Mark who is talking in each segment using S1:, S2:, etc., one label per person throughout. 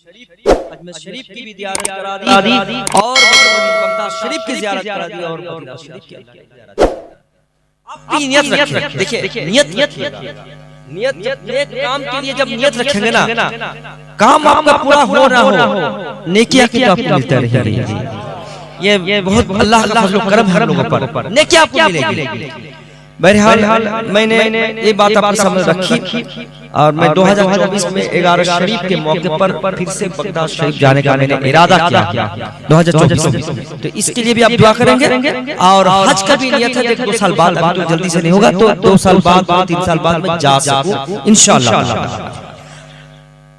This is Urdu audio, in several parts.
S1: اجمیر شریف کی بھی زیارت کرا دی اور بغداد شریف کی زیارت کرا دی اور مدینہ شریف کی زیارت کرا دی۔ آپ بھی نیت رکھیں، دیکھیں نیت نیک کام کے لیے جب نیت رکھیں گے نا، کام آپ کا پورا ہو نہ ہو، نیکیاں کی آپ کو ملتے رہیں گی۔ یہ بہت اللہ کا فضل و کرم ہے ہم لوگوں پر، نیکیاں آپ کو ملیں گی۔ بہرحال میں نے یہ بات آپ کے سامنے رکھی اور میں 2024 میں 11 شریف کے موقع پر پھر سے بغداد شریف جانے کا میں نے ارادہ کیا 2024 میں، تو اس کے لیے بھی آپ دعا کریں گے۔ اور حج کا بھی نیت ہے، 2 سال بعد، ابھی تو جلدی سے نہیں ہوگا، تو 2 سال بعد 3 سال بعد میں جا سکوں انشاءاللہ۔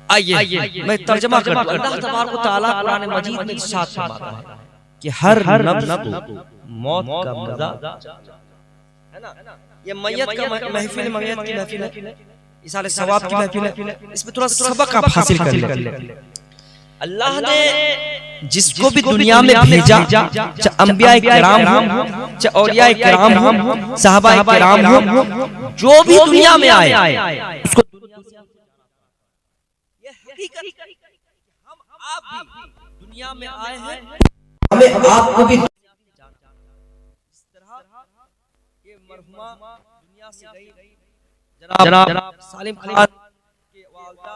S1: آئیے میں ترجمہ کرتا ہوں۔ اللہ تبارک و تعالیٰ قرآن مجید میں ارشاد فرماتا ہے کہ ہر نفس کو موت کا مزہ ہے نا، یہ میت کا محفل، میت کی محفل ہے، ایصال ثواب کی محفل ہے، اس میں تھوڑا سبق آپ حاصل کر لیں۔ اللہ نے جس کو بھی دنیا میں بھیجا، چاہے انبیاء کرام ہوں، چاہے اولیاء کرام ہوں، صحابہ کرام ہوں، جو بھی دنیا میں آئے اس کو دنیا سے یہ حقیقت ہم آپ بھی دنیا میں آئے ہیں، ہمیں آپ کو بھی اس طرح یہ مرحومہ دنیا سے گئی جناب سالم خان کے والدہ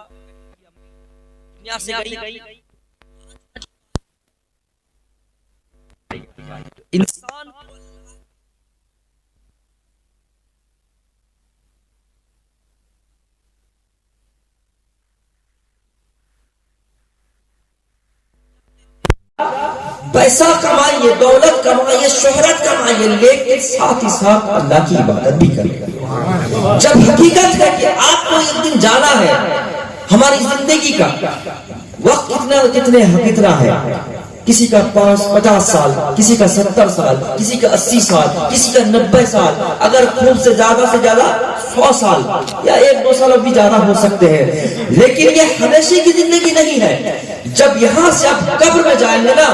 S1: دنیا سے گئی۔ انسان پیسہ کمائیے، دولت کمائیے، شہرت کمائیے، لیکن ساتھ ہی ساتھ اللہ کی عبادت بھی کریں۔ جب حقیقت ہے کہ آپ کو ایک دن جانا ہے، ہماری زندگی کا وقت کتنا ہے، کسی کا 50 سال، کسی کا 70 سال، کسی کا 80 سال، کسی کا 90 سال، اگر خوب سے زیادہ 100 سال یا 1-2 سال بھی زیادہ ہو سکتے ہیں، لیکن یہ ہمیشہ کی زندگی نہیں ہے۔ جب یہاں سے آپ قبر میں جائیں گے نا،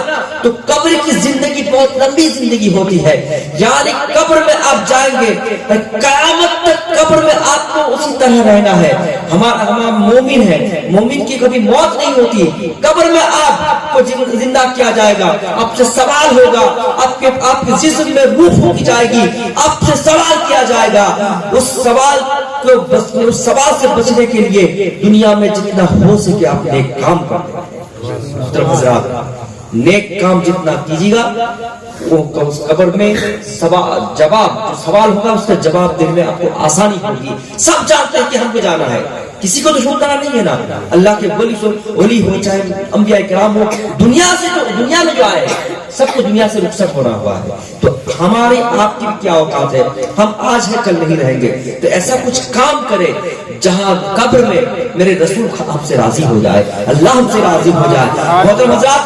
S1: تو قبر کی زندگی بہت لمبی زندگی ہوتی ہے، یعنی قبر میں آپ جائیں گے قیامت تک قبر میں آپ کو اسی طرح رہنا ہے۔ ہمارا مومن ہے، مومن کی کبھی موت نہیں ہوتی، قبر میں آپ کو زندہ کیا جائے گا، آپ سے سوال ہوگا، آپ کے جسم میں روح پھونکی جائے گی، آپ سے سوال کیا جائے گا۔ اس سوال سے بچنے کے لیے دنیا میں جتنا ہو سکے آپ نیک کام کریں۔ محترم حضرات، نیک کام جتنا کیجیے گا، وہ قبر میں سوال ہوگا، اس کا جواب دینے میں آپ کو آسانی ہوگی۔ سب جانتے ہیں کہ ہم کو جانا ہے، کسی کو تو چھوڑنا نہیں ہے نا، اللہ کے ولی ہو چاہے انبیاء کرام ہو، دنیا میں جو آئے سب کو دنیا سے رخصت ہونا ہوا ہے، تو ہماری آپ کی کیا اوقات ہے، ہم آج ہے کل نہیں رہیں گے، تو ایسا کچھ کام کرے جہاں قبر میں میرے رسول ہم سے راضی ہو جائے، اللہ ہم سے راضی ہو جائے۔ محترم حضرات،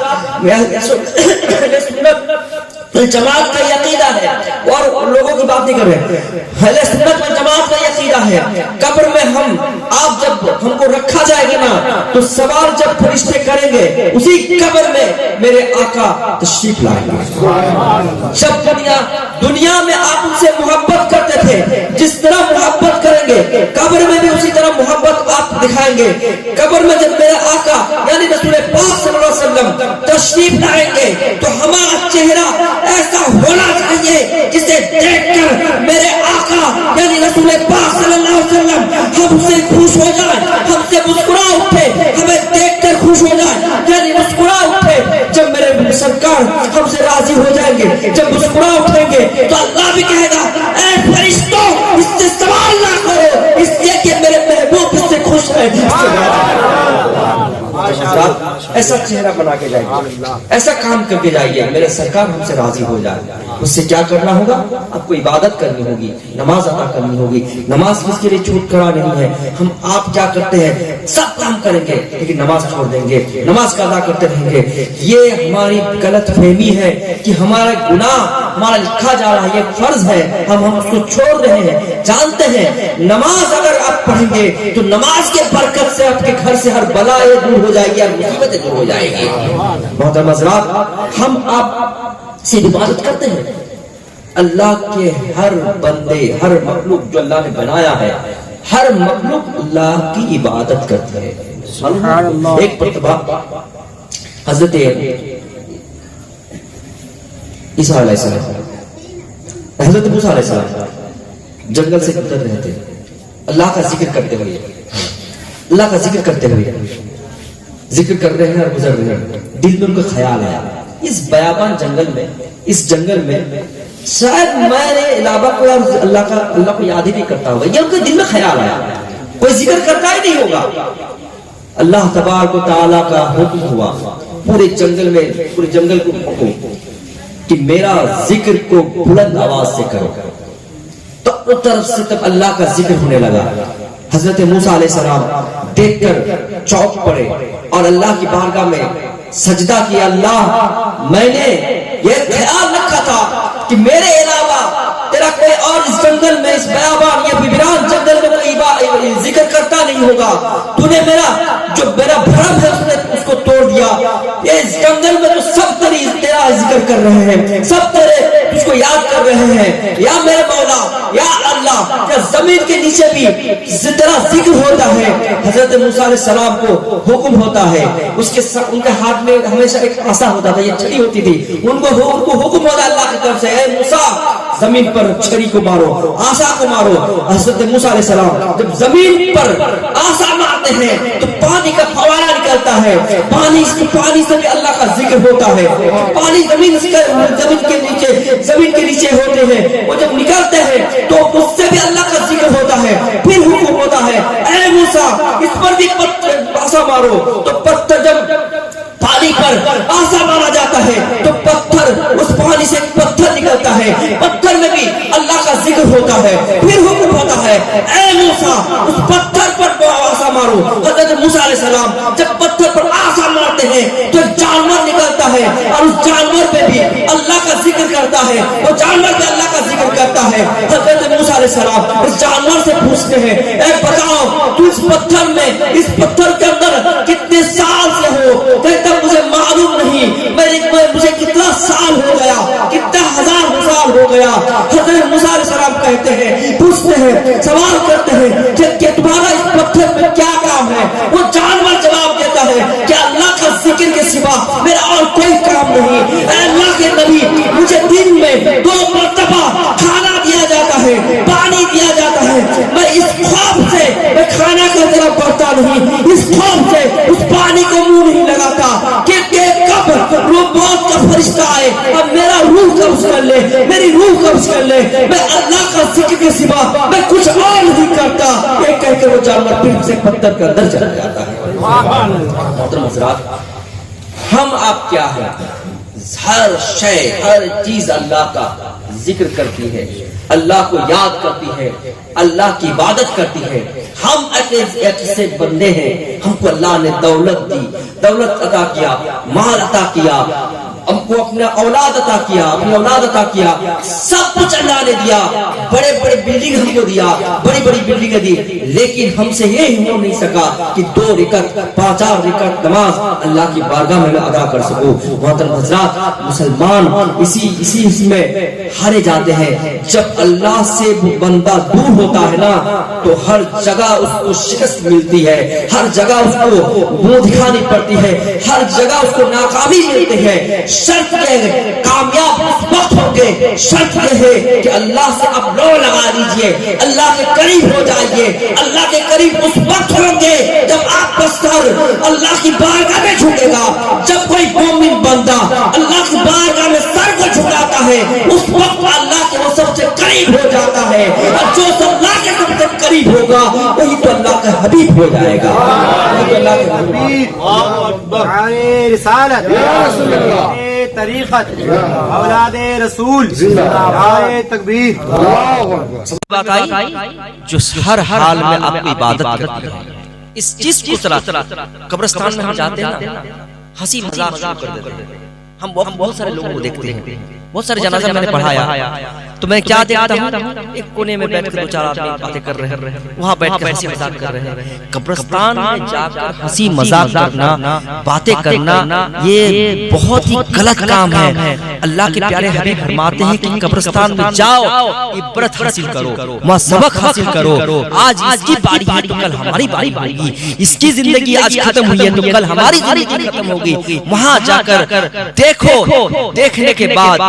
S1: جماعت کا عقیدہ ہے، اور لوگوں کی بات نہیں کر رہے، اہل سنت و جماعت کا عقیدہ ہے، قبر میں آپ جب ہم کو رکھا جائے گا نا، تو سوال جب فرشتے کریں گے، اسی قبر میں میرے آقا تشریف لائیں گے۔ جب دنیا میں آپ ان سے محبت کرتے تھے، جس طرح محبت کریں گے قبر میں بھی اسی طرح محبت آپ دکھائیں گے۔ قبر میں جب میرے آقا یعنی رسول پاک صلی اللہ علیہ وسلم تشریف لائیں گے، تو ہمارا چہرہ ایسا ہونا چاہیے جسے دیکھ کر میرے آقا یعنی رسول پاک صلی اللہ علیہ وسلم ہم سے خوش ہو جائے، ہم سے مسکرا اٹھے، ہمیں دیکھ کر خوش ہو جائے، یعنی مسکرا اٹھے۔ جب میرے سرکار ہم سے راضی ہو جائیں گے، جب مسکرا اٹھیں گے، تو اللہ بھی کہے گا اے فرشتوں اس سے سوال نہ کرو، اس لیے کہ میرے محبوب اس سے خوش ہے۔ ایسا چہرہ بنا کے جائیے، ایسا کام کر کے جائیے، میرے سرکار ہم سے راضی ہو جائے۔ اس سے کیا کرنا ہوگا؟ آپ کو عبادت کرنی ہوگی، نماز ادا کرنی ہوگی۔ نماز کس کے لیے چھوٹ کرا نہیں ہے، ہم آپ کیا کرتے ہیں، سب کام کریں گے لیکن نماز چھوڑ دیں گے، نماز کا ادا کرتے رہیں گے۔ یہ ہماری غلط فہمی ہے کہ ہمارا گناہ ہمارا لکھا جا رہا ہے، یہ فرض ہے، ہم اس کو چھوڑ رہے ہیں۔ جانتے ہیں نماز اگر آپ پڑھیں گے تو نماز کے برکت سے آپ کے گھر سے ہر بلا دور ہو جائے گی اور مصیبتیں دور ہو جائے گی۔ محترم حضرات، ہم آپ سے عبادت کرتے ہیں، اللہ کے ہر بندے، ہر مخلوق جو اللہ نے بنایا ہے، ہر مخلوق اللہ کی عبادت کرتے ہیں۔ سبحان اللہ. ایک مرتبہ حضرت عیسیٰ علیہ السلام حضرت موسیٰ علیہ السلام جنگل سے گزر رہے تھے، اللہ کا ذکر کرتے ہوئے، اللہ کا ذکر کرتے ہوئے ذکر کر رہے ہیں اور گزر رہے ہیں. دل میں ان کا خیال آیا اس بیابان جنگل میں، اس جنگل میں شاید میرے علاوہ کوئی اللہ کو یاد ہی نہیں کرتا ہوگا. یہ ان کے دل میں خیال آیا، کوئی ذکر کرتا ہی نہیں ہوگا. اللہ تبارک و تعالیٰ کا حکم ہوا پورے جنگل میں، پورے جنگل کو حکم کہ میرا ذکر کو بلند آواز سے کرو. تو اس طرف سے تب اللہ کا ذکر ہونے لگا. حضرت موسیٰ علیہ السلام دیکھ کر چوک پڑے اور اللہ کی بارگاہ میں سجدہ کیا. اللہ میں نے یہ خیال رکھا تھا کہ میرے علاوہ تیرا کوئی اور اس جنگل میں، اس بیابان یا ویران جنگل میں کوئی ذکر کرتا نہیں ہوگا. تو نے میرا جو میرا بھرم ہے اس کو توڑ دیا. اس جنگل میں تو سب تیرا ذکر کر رہے ہیں، سب تیرے اس کو یاد کر رہے ہیں. یا میرے مولا، یا اللہ، یا زمین کے نیچے بھی تیرا ذکر ہوتا ہے. حضرت موسیٰ علیہ السلام کو حکم ہوتا ہے، ان کے ہاتھ میں ہمیشہ ایک عصا ہوتا تھا، یہ چھڑی ہوتی تھی. ان کو حکم ہوتا ہے اللہ کی طرف سے، اے موسیٰ زمین پر چھڑی کو مارو، عصا کو مارو. حضرت موسیٰ علیہ السلام جب زمین پر عصا مارتے ہیں تو پانی کا فوارہ نکلتا ہے. پانی سے بھی اللہ کا ذکر ہوتا ہے. پانی زمین کے نیچے ہوتے ہیں، وہ جب نکلتے ہیں تو اس سے بھی اللہ کا ذکر ہوتا ہے. پھر حکم ہوتا ہے اے موسیٰ اس پر بھی عصا مارو. تو پتھر جب پانی پر عصا مارا جاتا ہے تو پتھر، اس پانی سے پتھر نکلتا ہے، پتھر میں بھی اللہ کا ذکر ہوتا ہے. پھر حکم ہوتا ہے اے موسیٰ اس پتھر پر عصا مارو. حضرت موسیٰ علیہ السلام جب پتھر پر عصا مارتے ہیں تو جانور نکلتا ہے اور اس جانور پہ بھی اللہ کا ذکر کرتا ہے، وہ جانور پہ اللہ کا ذکر کرتا ہے. حضرت موسیٰ علیہ السلام اس جانور سے پوچھتے ہیں اے بتاؤ تو اس پتھر میں، اس پتھر کے اندر کتنے سال سے ہو؟ کہتا مجھے معلوم نہیں، مجھے کتنا سال ہو گیا، کتنا ہزار سال ہو گیا. حضرت موسیٰ علیہ السلام کہتے ہیں، پوچھتے ہیں، سوال کرتے ہیں کہ تمہارا اس پتھر میں کیا کام ہے؟ وہ جانور جواب دیتا ہے کہ اللہ کا ذکر کے سوا میرا اور کوئی کام نہیں. اے اللہ کے نبی مجھے دن میں 2 مرتبہ کھانا دیا جاتا ہے، پانی دیا جاتا ہے. میں اس خوف سے میں کھانا کا طرف بڑھتا نہیں، اس خوف سے اس پانی کو منہ نہیں لگاتا کہ کب روح موت کا فرشتہ آئے اور میرا روح قبض کر لے، میری روح قبض کر لے. میں اللہ کا ذکر کے سوا میں کچھ اور نہیں کرتا. یہ کہہ کے وہ جانور پھر سے پتھر کے اندر چلا جاتا ہے. محترم حضرات، ہم آپ کیا ہیں؟ ہر شے، ہر چیز اللہ کا ذکر کرتی ہے، اللہ کو یاد کرتی ہے، اللہ کی عبادت کرتی ہے. ہم ایسے بندے ہیں، ہم کو اللہ نے دولت دی، دولت عطا کیا، مال عطا کیا، ہم کو اپنا اولاد عطا کیا، اپنی اولاد عطا کیا، سب کچھ اللہ نے دیا. بڑے بڑے بلڈنگ ہم کو دیا، بڑی بڑی بلڈنگیں دی، لیکن ہم سے یہ ہو نہیں سکا کہ 2 رکعت 5-4 رکعت نماز اللہ کی بارگاہ میں ادا کر سکوں. محترم حضرات، مسلمان اسی میں ہارے جاتے ہیں. جب اللہ سے بندہ دور ہوتا ہے نا تو ہر جگہ اس کو شکست ملتی ہے، ہر جگہ اس کو منہ دکھانی پڑتی ہے، ہر جگہ اس کو ناکامی ملتی ہے. شرط یہ ہے کامیاب اس وقت ہوگے، شرط یہ ہے کہ اللہ سے اب لو لگا لیجئے، اللہ کے قریب ہو جائیے. اللہ کے قریب اس وقت ہوں گے جب آپ کا سر اللہ کی بارگاہ میں جھکے گا. جب کوئی مومن بندہ اللہ کی بارگاہ میں سر کو جھکاتا ہے اس وقت اللہ کے وہ سب سے قریب ہو جاتا ہے، اور جو اللہ کے سب سے قریب ہوگا وہی تو اللہ کا حبیب ہو جائے گا. اللہ کے حبیب
S2: رسالت طریقت اولاد رسول تکبیر.
S3: بات آئی جو ہر حال میں آپ کی عبادت کرتی ہے. اس چیز کو قبرستان میں ہم جاتے ہیں نا، ہنسی مذاق کر دیتے ہیں. ہم بہت سارے لوگوں کو دیکھتے ہیں، بہت سارے جنازہ میں نے پڑھایا تو میں کیا دیکھتا ہوں ایک کونے میں بیٹھ کر دو چار آدمی باتیں کر رہے ہیں، وہاں بیٹھ کر ہنسی مذاق کر رہے ہیں۔ قبرستان میں جا کر ہنسی مذاق کرنا، باتیں کرنا، یہ بہت ہی غلط کام ہے۔ اللہ کے پیارے حبیب فرماتے ہیں کہ قبرستان میں جاؤ، عبرت حاصل کرو، وہاں سبق حاصل کرو۔ آج اس کی باری ہے تو کل ہماری باری ہوگی، اس کی زندگی آج ختم ہوئی ہے تو کل ہماری زندگی ختم ہوگی۔ وہاں جا کر دیکھو، دیکھنے کے بعد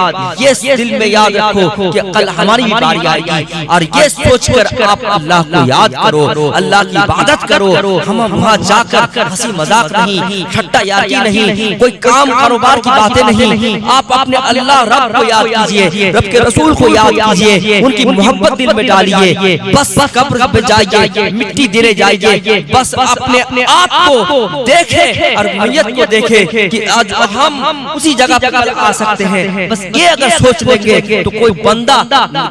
S3: یہ دل میں یاد رکھو کہ کل ہماری بھی باری آئے گی، اور یہ سوچ کر آپ اللہ کو یاد کرو، اللہ کی عبادت کرو۔ ہم وہاں جا کر ہنسی مذاق نہیں، ٹھٹا یاری نہیں، کوئی کام کاروبار کی باتیں نہیں، آپ اپنے اللہ رب کو یاد کیجئے، رب کے رسول کو یاد کیجئے، ان کی محبت دل میں ڈالیے۔ بس قبر پہ جائیے، مٹی دینے جائیے، بس اپنے آپ کو دیکھیں اور میت کو دیکھیں کہ آج ہم اسی جگہ پر آ سکتے ہیں۔ بس یہ اگر سوچ لیں گے تو کوئی بندہ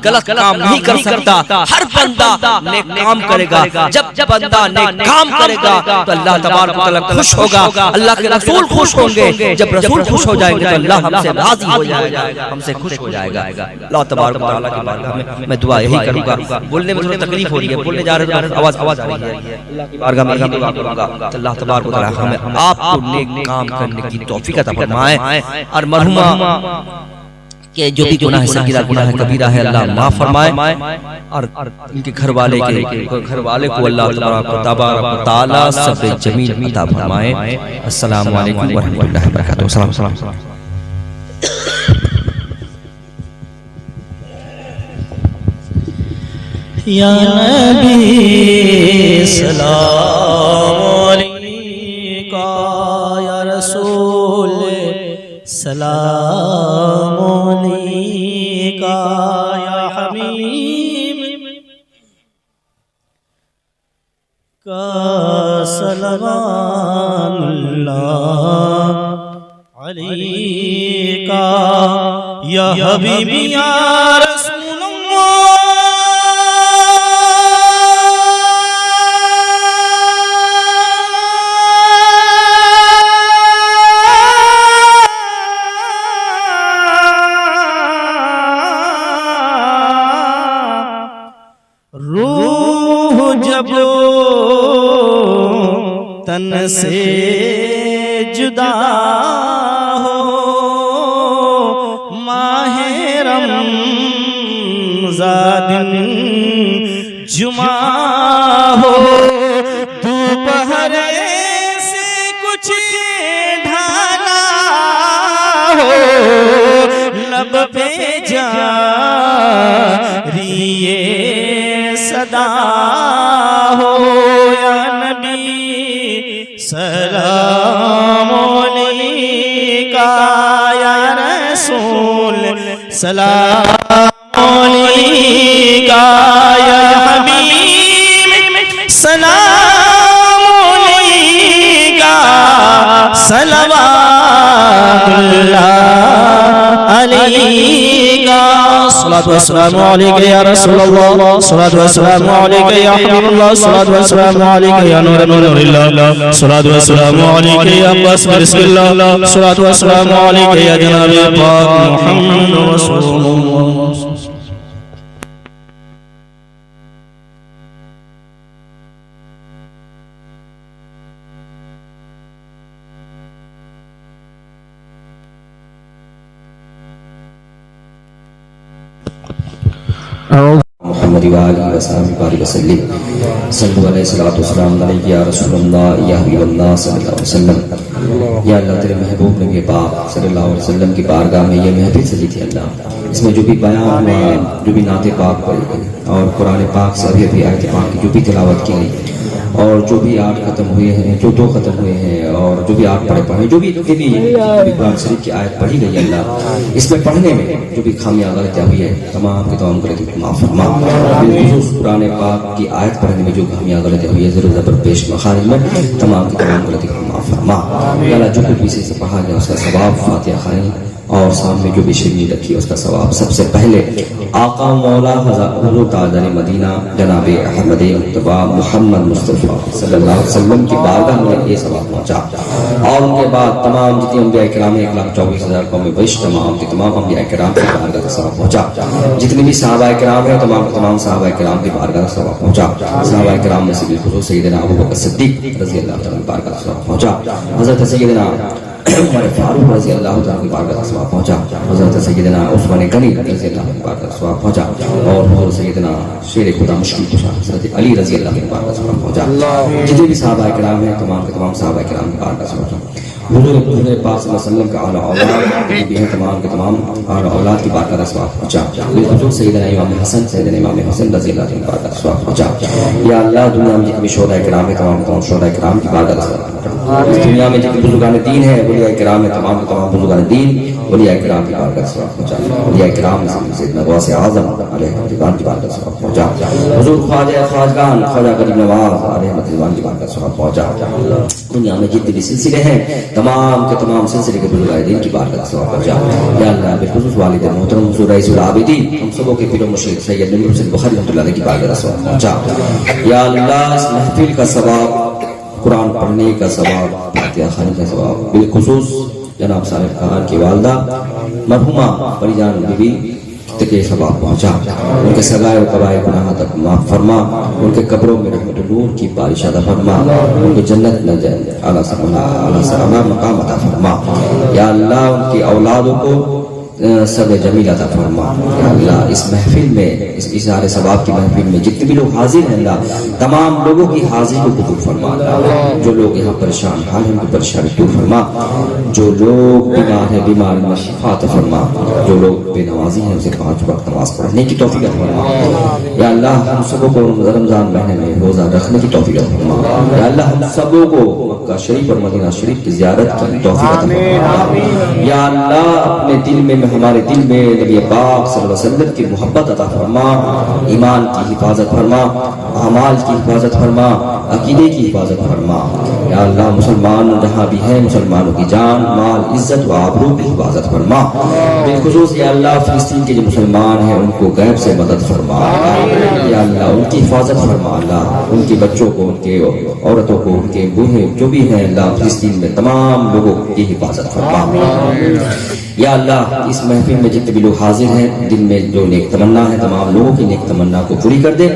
S3: غلط کام نہیں کر سکتا، ہر بندہ نیک کام کرے گا۔ جب بندہ نیک کام کرے گا تو اللہ تبارک و تعالی خوش ہوگا، اللہ کے رسول خوش ہوں گے۔ جب رسول خوش ہو جائیں گے تو اللہ ہم سے راضی ہو جائے گا، ہم سے خوش ہو جائے گا۔ اللہ تبارک و تعالی کی بارگاہ میں دعا یہی کروں گا۔ بولنے میں تھوڑی تکلیف ہو رہی ہے، بولنے جا رہے ہیں آواز آ رہی ہے، اللہ کی بارگاہ میں یہی دعا کروں گا اللہ تبارک و تعالی ہمیں آپ کو نیک کام کرنے کی توفیق عطا فرمائے، اور مرحومہ کہ جو بھی گناہ صغیرہ گناہ کبیرہ ہے اللہ معاف فرمائے، اور ان کے گھر والے کو اللہ تبارک و تعالی صبر جمیل عطا فرمائے۔ السلام علیکم ورحمۃ اللہ وبرکاتہ۔ السلام۔
S4: یا نبی سلام علیکہ، یا رسول سلام علیکہ، یا حبیب کا سلام اللہ علیکہ، یا حبیب یا رسول اللہ۔ روح جب تن سے جدا ہو، ماہ رمضان جمعہ ہو، دوپہر سے کچھ ڈھالا ہو، لب پہ جاری صدا ہو، یا نبی سلام علیکہ، یا رسول سلام علیکہ، یا حبیب سلام علیکہ، صلوات اللہ علیکہ۔ الصلاة والسلام عليك يا رسول الله، الصلاة والسلام عليك يا حبيب الله، الصلاة والسلام عليك يا نور نور الله، الصلاة والسلام عليك يا قاسم رزق الله، الصلاة والسلام عليك يا جناب پاک محمد رسول الله۔
S1: محمد وآلہ وصحبہ بارک وسلم۔ صلی اللہ علیہ وسلم علیہ یا رسول اللہ، یا حبیب اللہ صلی اللہ علیہ وسلم۔ یا اللہ تیرے محبوب نبی پاک صلی اللہ علیہ وسلم کی بارگاہ میں یہ محفل سجی تھی اللہ، اس میں جو بھی بیان ہوا، جو بھی نعت پاک پڑھی گئی، اور قرآن پاک سے ابھی آیت پاک کی جو بھی تلاوت کی گئی، اور جو بھی آٹھ ختم ہوئے ہیں، جو دو ختم ہوئے ہیں، اور جو بھی آٹھ پڑھے جو بھی قرآن شریف کی آیت پڑھی گئی اللہ، اس میں پڑھنے میں جو بھی خامیاں غلطیاں ہوئی ہے تمام کے تمام غلطی معاف فرما۔ بالخصوص قرآن پاک کی آیت پڑھنے میں جو خامیاں غلطیاں ہوئی ہے ضرور زبر پیش مخارج میں تمام کی تمام غلطی معاف فرما۔ اللہ جو کچھ بھی سے پڑھا گیا اس کا ثواب فاتحہ خوانی اور سامنے جو بھی شیرنی رکھی ہے اس کا ثواب سب سے پہلے آقا مولا حضور تاجدار مدینہ جناب احمد مجتبی محمد مصطفیٰ صلی اللہ علیہ وسلم کی بارگاہ میں یہ ثواب پہنچا، اور ان کے بعد تمام جتنے انبیاء کرام 1,24,000 قوم بیش تمام کے تمام انبیاء کرام کی بارگاہ کا ثواب پہنچا، جتنے بھی صحابہ کرام ہیں تمام صحابہ کرام کی بارگاہ کا ثواب پہنچا، صحابہ کرام میں سے بالخصوص سیدنا ابو بکر صدیق رضی اللہ تعالیٰ کی بارگاہ کا ثواب پہنچا، حضرت سیدنا عمر فاروق رضی اللہ تعالیٰ کی بارگاہ کا ثواب پہنچا، حضرت سیدنا عثمان غنی رضی اللہ کی بارگاہ کا ثواب پہنچا، اور حضرت سیدنا شیر خدا مشکل کشا حضرت علی رضی اللہ کی بارگاہ کا ثواب پہنچا، جتنے بھی صحابہ کرام ہیں تمام کے تمام صحابہ کرام کی بارگاہ کا ثواب پہنچا، حضور پاک صلی اللہ علیہ وسلم کا اعلیٰ اولاد بھی ہیں تمام کے تمام اعلیٰ اولاد کی بارگاہ کا ثواب پہنچا، حضور سیدنا امام حسن سیدنا امام حسن رضی اللہ کی بارگاہ کا ثواب پہنچا، یا اللہ دنیا میں جتنے بھی شہداء کرام ہیں تمام شہداء کرام کی بارگاہ کا ثواب پہنچا، اس دنیا میں جتنے بزرگان دین ہیں اولیاء کرام ہیں تمام بزرگان دین اولیاء کرام کی بارگاہ کا ثواب پہنچا، اولیاء کرام میں سیدنا غوث اعظم علیہ رضوان کی بارگاہ کا ثواب پہنچا، حضور خواجہ خواجگان خواجہ غریب نواز علیہ رضوان کی بارگاہ کا ثواب پہنچا، دنیا میں جتنے بھی سلسلے ہیں تمام کے تمام سلسلے کے بزرگان دین کی بارگاہ کا ثواب پہنچا، یا اللہ بالخصوص والد محترم حضور رئیس العابدین ہم سبوں کے پیر و مرشد سید نور حسین بخاری رحمۃ اللہ علیہ کی بارگاہ کا ثواب پہنچا، یا اللہ اس محفل کا ثواب قرآن پڑھنے کا ثواب فاتحہ خوانی کا ثواب بالخصوص جناب صالح خان کی والدہ مرحومہ پری جان بی بی تک یہ ثواب پہنچا، ان کے سگائے و قبائے گناہ تک معاف فرما، ان کے قبروں میں رحمت نور کی بارش عطا فرما، ان کو جنت میں اعلیٰ سرما مقام عطا فرما، یا اللہ ان کی اولادوں کو سب جمیل عطا فرما، یا اللہ اس محفل میں اس اظہار ثواب کی محفل میں جتنے بھی لوگ حاضر ہیں اللہ تمام لوگوں کی حاضری کو قبول فرما، اللہ جو لوگ یہاں پریشان حال ہیں ان کی پریشانی دور فرما، جو لوگ بیمار ہیں بیمار میں شفا عطا فرما، جو لوگ بے نمازی ہیں اسے 5 وقت نماز پڑھنے کی توفیق عطا فرما، یا اللہ ہم سب کو رمضان مہینے میں روزہ رکھنے کی توفیق عطا فرما، یا اللہ ہم سب کو مکہ شریف اور مدینہ شریف کی زیارت کی توفیق عطا فرما، یا اللہ اپنے دل میں ہمارے دل میں نبی پاک صلی اللہ علیہ وسلم کی محبت عطا فرما، ایمان کی حفاظت فرما، اعمال کی حفاظت فرما، عقیدے کی حفاظت فرما، یا اللہ مسلمان جہاں بھی ہیں مسلمانوں کی جان مال عزت و آبرو کی حفاظت فرما، بالخصوص یا اللہ فلسطین کے جو مسلمان ہیں ان کو غیب سے مدد فرما، یا اللہ ان کی حفاظت فرما، اللہ ان کے بچوں کو ان کے عورتوں کو ان کے بوڑھے جو بھی ہیں اللہ فلسطین میں تمام لوگوں کی حفاظت فرما، یا اللہ اس محفل میں جتنے بھی لوگ حاضر ہیں دل میں جو نیک تمنا ہے تمام لوگوں کی نیک تمنا کو پوری کر دے،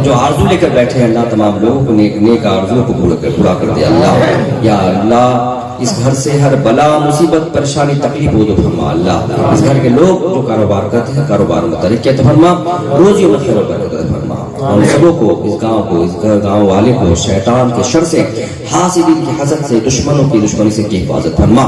S1: جو آرزو لے کر بیٹھے ہیں اللہ تمام لوگوں کو نیک آرزو کو پورا کر دے اللہ، یا اللہ اس گھر سے ہر بلا مصیبت پریشانی تکلیف ہو تو فرما، اللہ اس گھر کے لوگ جو کاروبار کرتے ہیں کاروبار میں ترقی عطا فرما، روزی و خیر و برکت عطا فرما، اور سبوں کو اس گاؤں کو اس گاؤں والے کو شیطان کے شر سے حاسدین کی حسد سے دشمنوں کی دشمنی سے کی حفاظت فرما،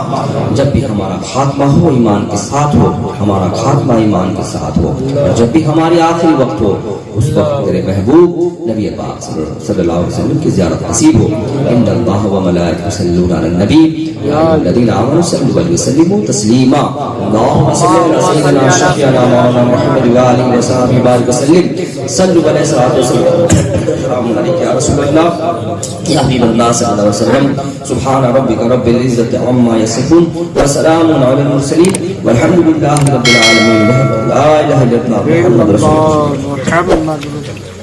S1: جب بھی ہمارا خاتمہ ہو ایمان کے ساتھ ہو، ہمارا خاتمہ ایمان کے ساتھ ہو، اور جب بھی ہماری آخری وقت ہو اس وقت تیرے محبوب نبی پاک صلی اللہ علیہ وسلم کی زیارت نصیب ہو، ان اللہ و ملائکۃ یصلون علی النبی یا ایھا الذین آمنوا صلوا علیہ وسلموا تسلیما، اللهم صل علی سیدنا شفیعنا مولانا محمد و آلہ و صحبہ بارک وسلم، صلوا علیہ الصلوۃ والسلام، السلام علیک یا رسول اللہ یا حبیب اللہ صلی اللہ علیہ وسلم، سبحان ربک رب العزۃ عما یصفون وسلام علی المرسلین والحمد للہ رب العالمین، لا الہ الا اللہ محمد رسول اللہ۔